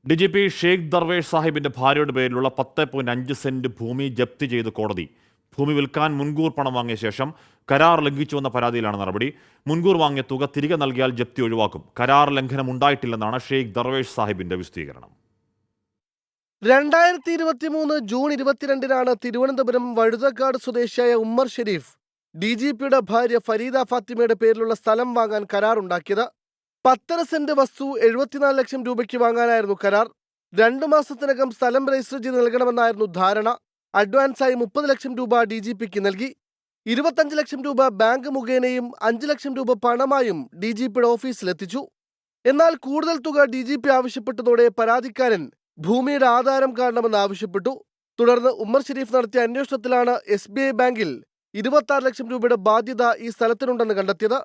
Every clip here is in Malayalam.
DGP ഷെയ്ഖ് ദർവേഷ് സാഹിബിന്റെ ഭാര്യയുടെ പേരിലുള്ള 10.5 സെന്റ് ഭൂമി ജപ്തി ചെയ്ത് കോടതി. ഭൂമി വിൽക്കാൻ മുൻകൂർ പണം വാങ്ങിയ ശേഷം കരാർ ലംഘിച്ചുവെന്ന പരാതിയിലാണ് നടപടി. മുൻകൂർ വാങ്ങിയ തുക തിരികെ നൽകിയാൽ ജപ്തി ഒഴിവാക്കും. കരാർ ലംഘനം ഉണ്ടായിട്ടില്ലെന്നാണ് ഷെയ്ഖ് ദർവേഷ് സാഹിബിന്റെ വിശദീകരണം. 2023 ജൂൺ 22-നാണ് തിരുവനന്തപുരം വഴുതക്കാട് സ്വദേശിയായ ഉമ്മർ ഷെരീഫ് DGPയുടെ ഭാര്യ ഫരീദ ഫാത്തിമയുടെ പേരിലുള്ള സ്ഥലം വാങ്ങാൻ കരാറുണ്ടാക്കിയത്. 10.5 സെന്റ് വസ്തു 74 ലക്ഷം രൂപയ്ക്ക് വാങ്ങാനായിരുന്നു കരാർ. 2 മാസത്തിനകം സ്ഥലം രജിസ്റ്റർ ചെയ്ത് നൽകണമെന്നായിരുന്നു ധാരണ. അഡ്വാൻസായി 30 ലക്ഷം രൂപ DGPക്ക് നൽകി. 25 ലക്ഷം രൂപ ബാങ്ക് മുഖേനയും 5 ലക്ഷം രൂപ പണമായും DGPയുടെ ഓഫീസിലെത്തിച്ചു. എന്നാൽ കൂടുതൽ തുക DGP ആവശ്യപ്പെട്ടതോടെ പരാതിക്കാരൻ ഭൂമിയുടെ ആധാരം കാണണമെന്ന് ആവശ്യപ്പെട്ടു. തുടർന്ന് ഉമ്മർ ഷെരീഫ് നടത്തിയ അന്വേഷണത്തിലാണ് SBI ബാങ്കിൽ 26 ലക്ഷം രൂപയുടെ ബാധ്യത ഈ സ്ഥലത്തിനുണ്ടെന്ന് കണ്ടെത്തിയത്.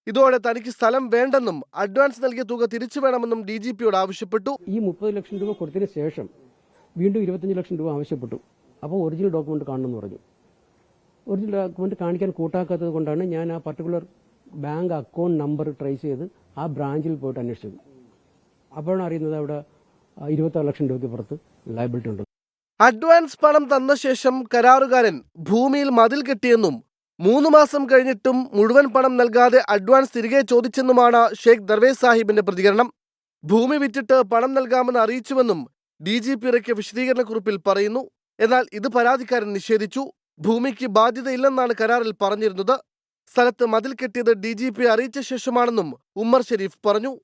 ഇതോടെ തനിക്ക് സ്ഥലം വേണ്ടെന്നും അഡ്വാൻസ് നൽകിയ തുക തിരിച്ചു വേണമെന്നും DGPയോട് ആവശ്യപ്പെട്ടു. ഈ 30 ലക്ഷം രൂപ കൊടുത്തതിന് ശേഷം വീണ്ടും 25 ലക്ഷം രൂപ ആവശ്യപ്പെട്ടു. അപ്പോൾ ഒറിജിനൽ ഡോക്യുമെന്റ് കാണണമെന്ന് പറഞ്ഞു. ഒറിജിനൽ ഡോക്യുമെന്റ് കാണിക്കാൻ കൂട്ടാക്കാത്തത് കൊണ്ടാണ് ഞാൻ ആ particular bank account number trace ചെയ്ത് ആ ബ്രാഞ്ചിൽ പോയിട്ട് അന്വേഷിച്ചത്. അപ്പോഴാണ് അറിയുന്നത് അവിടെ 26 ലക്ഷം രൂപയ്ക്ക് പുറത്ത് ലയബിലിറ്റി ഉണ്ട്. അഡ്വാൻസ് പണം തന്ന ശേഷം കരാറുകാരൻ ഭൂമിയിൽ മതിൽ കെട്ടിയെന്നും 3 മാസം കഴിഞ്ഞിട്ടും മുഴുവൻ പണം നൽകാതെ അഡ്വാൻസ് തിരികെ ചോദിച്ചെന്നുമാണ് ഷെയ്ഖ് ദർവേഷ് സാഹിബിന്റെ പ്രതികരണം. ഭൂമി വിറ്റിട്ട് പണം നൽകാമെന്ന് അറിയിച്ചുവെന്നും DGP ഇറക്കിയ വിശദീകരണക്കുറിപ്പിൽ പറയുന്നു. എന്നാൽ ഇത് പരാതിക്കാരൻ നിഷേധിച്ചു. ഭൂമിക്ക് ബാധ്യതയില്ലെന്നാണ് കരാറിൽ പറഞ്ഞിരുന്നത്. സ്ഥലത്ത് മതിൽ കെട്ടിയത് DGP അറിയിച്ച ശേഷമാണെന്നും ഉമ്മർ ഷെരീഫ് പറഞ്ഞു.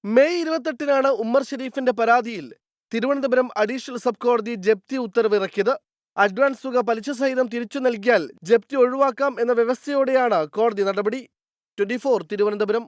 മെയ് 28-നാണ് ഉമ്മർ ഷെരീഫിന്റെ പരാതിയിൽ തിരുവനന്തപുരം അഡീഷണൽ സബ് കോടതി ജപ്തി ഉത്തരവ് ഇറക്കിയത്. അഡ്വാൻസ് തുക പലിശ സഹിതം തിരിച്ചു നൽകിയാൽ ജപ്തി ഒഴിവാക്കാം എന്ന വ്യവസ്ഥയോടെയാണ് കോടതി നടപടി. 24 തിരുവനന്തപുരം.